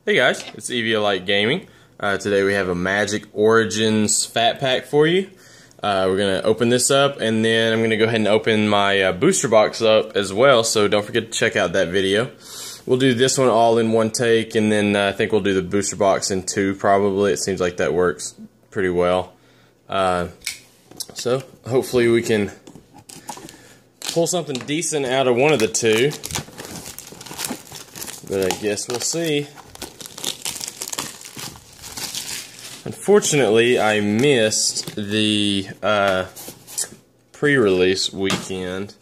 Hey guys, it's Eviolite Gaming. Today we have a Magic Origins Fat Pack for you. We're going to open this up, and then I'm going to go ahead and open my booster box up as well, so don't forget to check out that video. We'll do this one all in one take, and then I think we'll do the booster box in two probably. It seems like that works pretty well. So hopefully we can pull something decent out of one of the two, but I guess we'll see. Unfortunately, I missed the pre-release weekend.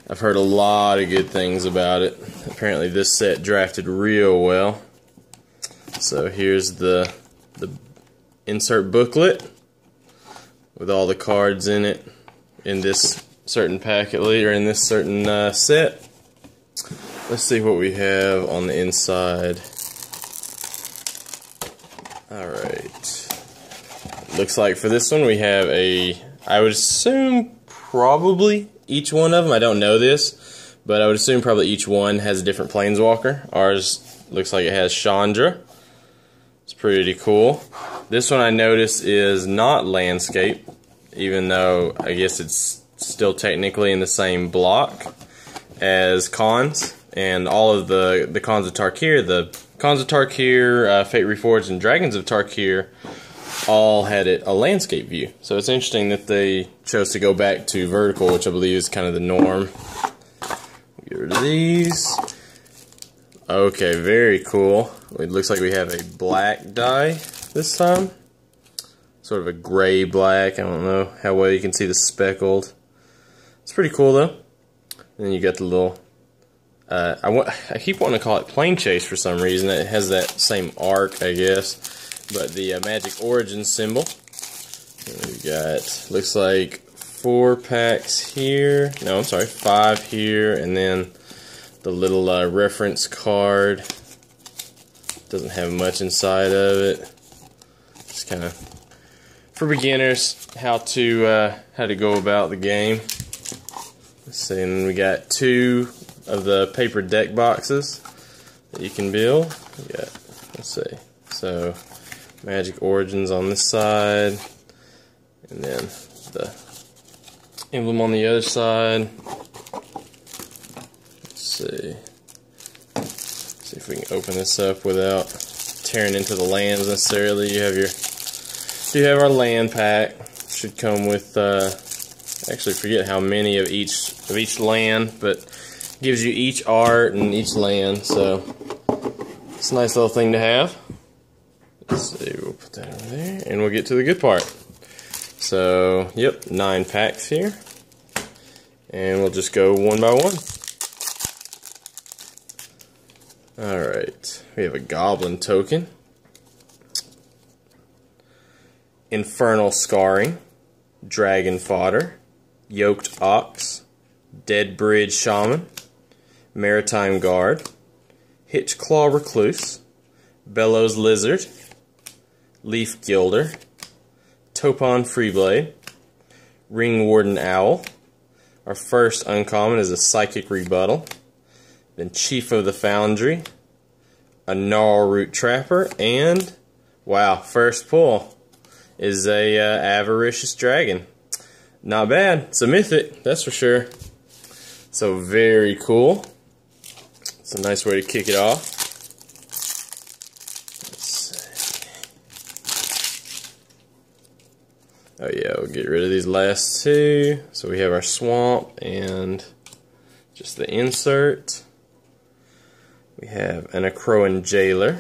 I've heard a lot of good things about it. Apparently this set drafted real well. So here's the insert booklet with all the cards in it in this certain pack at least, or in this certain set. Let's see what we have on the inside. Alright. Looks like for this one we have I would assume probably each one of them, I don't know this, but I would assume probably each one has a different Planeswalker. Ours looks like it has Chandra. It's pretty cool. This one I noticed is not landscape, even though I guess it's still technically in the same block as Khans. And all of the Khans of Tarkir, the Khans of Tarkir, Fate Reforged, and Dragons of Tarkir all had a landscape view. So it's interesting that they chose to go back to vertical, which I believe is kind of the norm. Get rid of these. Okay, very cool. It looks like we have a black die this time. Sort of a gray-black. I don't know how well you can see the speckled. It's pretty cool, though. And then you got the little... I keep wanting to call it Plane Chase for some reason. It has that same arc, I guess. But the Magic Origins symbol. We got, looks like 4 packs here. No, I'm sorry, 5 here. And then the little reference card. Doesn't have much inside of it. Just kind of for beginners, how to go about the game. Let's see, and then we got 2 of the paper deck boxes that you can build. We got, let's see, so Magic Origins on this side, and then the emblem on the other side. Let's see if we can open this up without tearing into the lands necessarily. You have our land pack. Should come with actually forget how many of each land, but gives you each art and each land, so it's a nice little thing to have. Let's see, we'll put that over there, and we'll get to the good part. So, yep, 9 packs here, and we'll just go one by one. Alright, we have a Goblin token, Infernal Scarring, Dragon Fodder, Yoked Ox, Dead Bridge Shaman, Maritime Guard, Hitchclaw Recluse, Bellows Lizard, Leaf Gilder, Topon Freeblade, Ring Warden Owl. Our first uncommon is a Psychic Rebuttal, then Chief of the Foundry, a Gnarlroot Trapper, and, wow, first pull is a Avaricious Dragon. Not bad. It's a mythic, that's for sure. So very cool. It's a nice way to kick it off. Let's see. Oh yeah, we'll get rid of these last 2. So we have our Swamp and just the insert. We have an Akroan Jailer,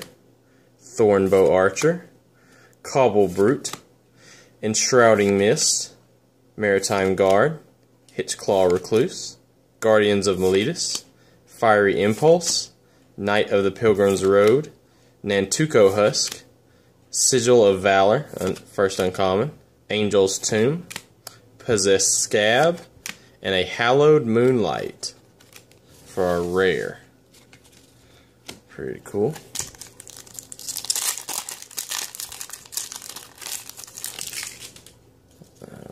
Thornbow Archer, Cobblebrute, Enshrouding Mist, Maritime Guard, Hitchclaw Recluse, Guardians of Meletis, Fiery Impulse, Knight of the Pilgrim's Road, Nantuko Husk, Sigil of Valor, first uncommon, Angel's Tomb, Possessed Scab, and a Hallowed Moonlight for our rare. Pretty cool.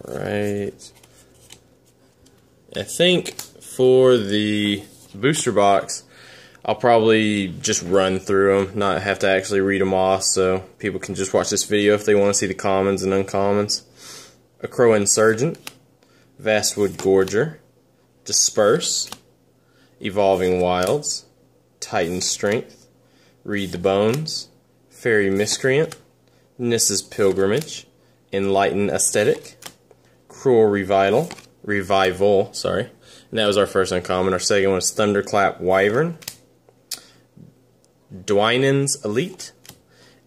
Alright. I think for the booster box, I'll probably just run through them, not have to actually read them off, so people can just watch this video if they want to see the commons and uncommons. Acro Insurgent, Vastwood Gorger, Disperse, Evolving Wilds, Titan Strength, Read the Bones, Fairy Miscreant, Nissa's Pilgrimage, Enlighten Aesthetic, Cruel Revival, and that was our first uncommon. Our second one is Thunderclap Wyvern, Dwynen's Elite,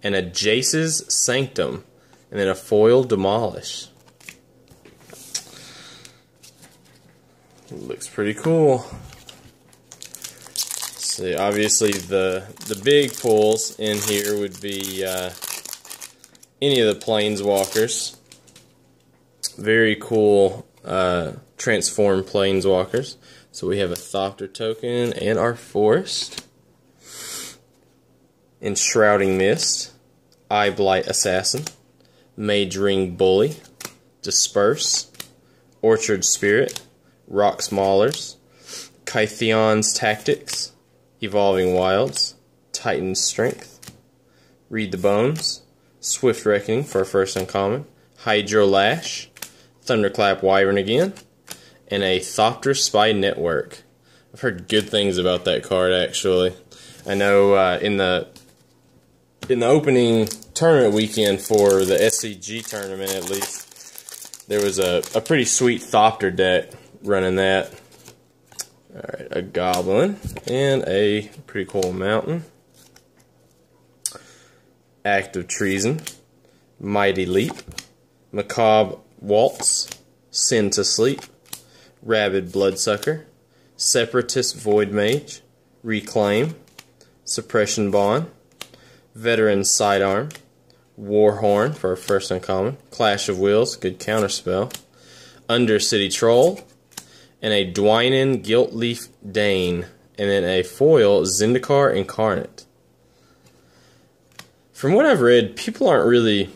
and a Jace's Sanctum, and then a foil Demolish. Looks pretty cool. See, obviously the big pulls in here would be any of the Planeswalkers. Very cool transform Planeswalkers. So we have a Thopter token and our Forest. Enshrouding Mist, Eyeblight Assassin, Mage Ring Bully, Disperse, Orchard Spirit, Rox Maulers, Kytheon's Tactics, Evolving Wilds, Titan's Strength, Read the Bones, Swift Reckoning for our first uncommon, Hydro Lash, Thunderclap Wyvern again, and a Thopter Spy Network. I've heard good things about that card, actually. I know in the opening tournament weekend for the SCG tournament, at least, there was a pretty sweet Thopter deck running that. Alright, a Goblin and a pretty cool Mountain. Act of Treason, Mighty Leap, Macabre Waltz, Sin to Sleep, Rabid Bloodsucker, Separatist Void Mage, Reclaim, Suppression Bond, Veteran Sidearm, Warhorn for our first uncommon, Clash of Wills, good counterspell, Undercity Troll, and a Dwynen Guiltleaf Dane, and then a foil Zendikar Incarnate. From what I've read, people aren't really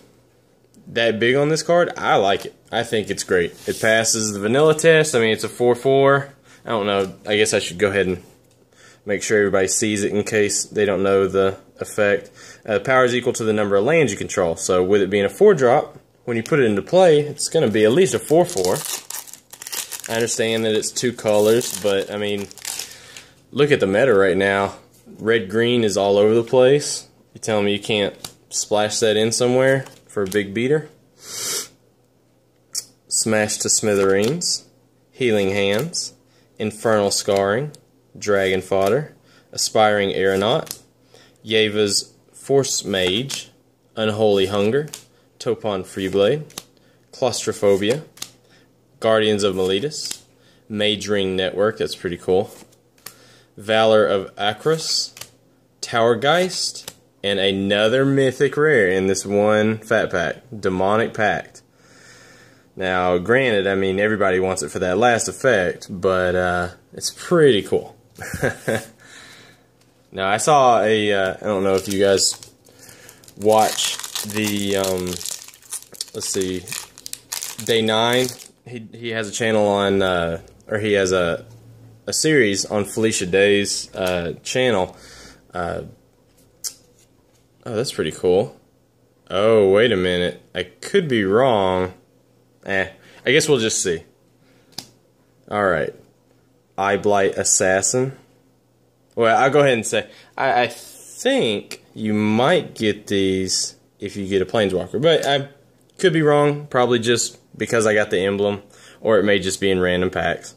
that big on this card. I like it. I think it's great. It passes the vanilla test. I mean, it's a 4/4. I don't know. I guess I should go ahead and make sure everybody sees it in case they don't know the effect. Power is equal to the number of lands you control. So with it being a 4-drop, when you put it into play, it's going to be at least a 4/4. I understand that it's 2 colors, but I mean, look at the meta right now. Red-green is all over the place. You telling me you can't splash that in somewhere for a big beater? Smash to Smithereens, Healing Hands, Infernal Scarring, Dragon Fodder, Aspiring Aeronaut, Yeva's Force Mage, Unholy Hunger, Topon Freeblade, Claustrophobia, Guardians of Meletis, Mage Ring Network, that's pretty cool, Valor of Akros, Towergeist, and another mythic rare in this one fat pack, Demonic Pact. Now, granted, I mean, everybody wants it for that last effect, but it's pretty cool. Now, I saw I don't know if you guys watch the, let's see, Day 9. He has a channel on, or he has a series on Felicia Day's channel. Oh, that's pretty cool. Oh, wait a minute. I could be wrong. I guess we'll just see. Alright. Eyeblight Assassin. Well, I'll go ahead and say, I think you might get these if you get a Planeswalker. But I could be wrong. Probably just because I got the emblem. Or it may just be in random packs.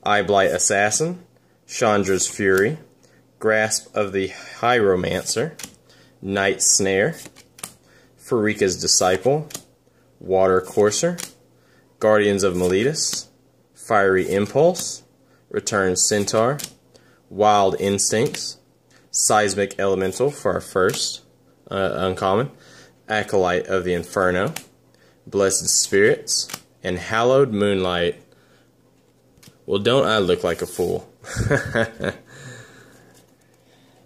Eyeblight Assassin. Chandra's Fury. Grasp of the Hieromancer. Night Snare. Pharika's Disciple. Water Courser. Guardians of Meletis. Fiery Impulse. Return Centaur. Wild Instincts. Seismic Elemental for our first uncommon. Acolyte of the Inferno. Blessed Spirits. And Hallowed Moonlight. Well, don't I look like a fool?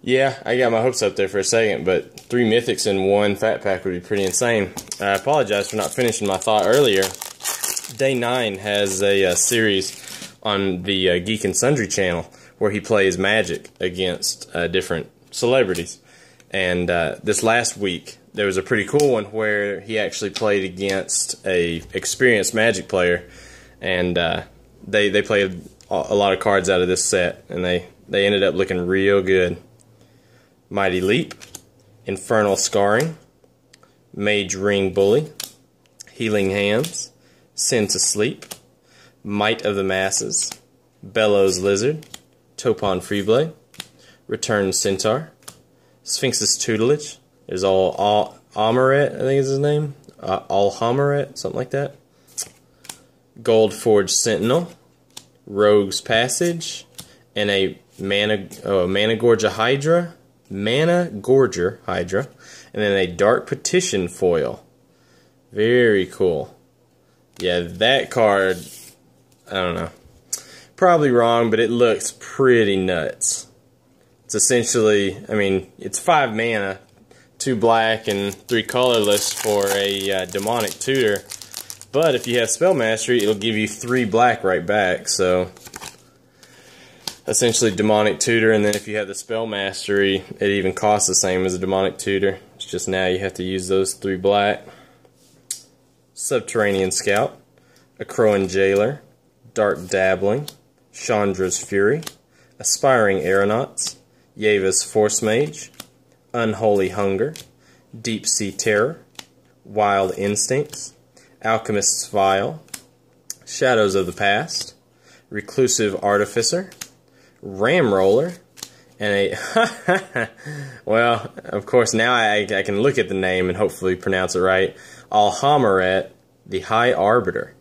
Yeah, I got my hopes up there for a second, but 3 mythics in 1 fat pack would be pretty insane. I apologize for not finishing my thought earlier. Day 9 has a series on the Geek and Sundry channel where he plays Magic against different celebrities. And this last week, there was a pretty cool one where he actually played against a experienced Magic player, and they played a lot of cards out of this set, and they ended up looking real good. Mighty Leap, Infernal Scarring, Mage Ring Bully, Healing Hands, Send to Sleep, Might of the Masses, Bellows Lizard, Topon Freeblade, Return Centaur, Sphinx's Tutelage. There's Alhammeret, I think is his name. Alhammeret, something like that. Gold Forged Sentinel, Rogue's Passage, and a Mana Gorger Hydra, and then a Dark Petition foil. Very cool. Yeah, that card, I don't know. Probably wrong, but it looks pretty nuts. It's essentially, I mean, it's 5 mana, 2 black and 3 colorless for a demonic tutor. But if you have Spell Mastery, it'll give you 3 black right back. So essentially demonic tutor, and then if you have the Spell Mastery, it even costs the same as a demonic tutor. It's just now you have to use those 3 black. Subterranean Scout, Akroan Jailer, Dark Dabbling, Chandra's Fury, Aspiring Aeronauts, Yeva's Force Mage, Unholy Hunger, Deep Sea Terror, Wild Instincts, Alchemist's Vial, Shadows of the Past, Reclusive Artificer, Ramroller, and a well, of course now I can look at the name and hopefully pronounce it right. Alhammeret, the High Arbiter.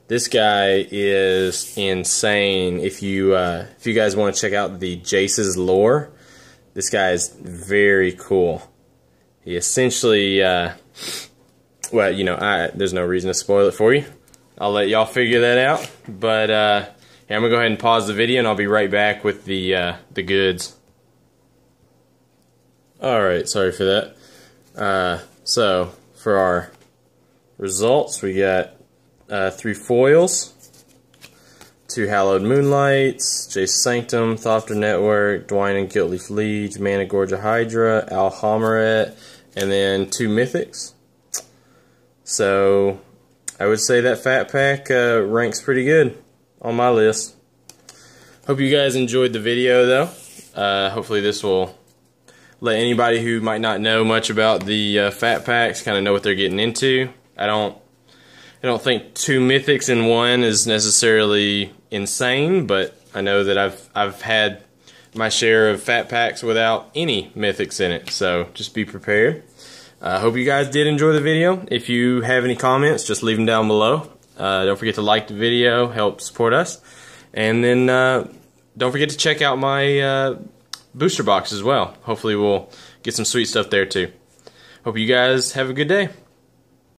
This guy is insane. If you guys want to check out the Jace's lore, this guy is very cool. He essentially, well, you know, there's no reason to spoil it for you. I'll let y'all figure that out. But here, I'm gonna go ahead and pause the video, and I'll be right back with the goods. All right, sorry for that. So for our results, we got 3 foils, 2 Hallowed Moonlights, Jace Sanctum, Thopter Network, Dwayne and Guiltleaf Liege, Mana Gorger Hydra, Alhammeret, and then 2 Mythics. So I would say that Fat Pack ranks pretty good on my list. Hope you guys enjoyed the video though. Hopefully this will let anybody who might not know much about the Fat Packs kind of know what they're getting into. I don't think 2 Mythics in one is necessarily insane, but I know that I've had my share of Fat Packs without any Mythics in it, so just be prepared. I hope you guys did enjoy the video. If you have any comments, just leave them down below. Don't forget to like the video, help support us. And then don't forget to check out my booster box as well. Hopefully we'll get some sweet stuff there too. Hope you guys have a good day.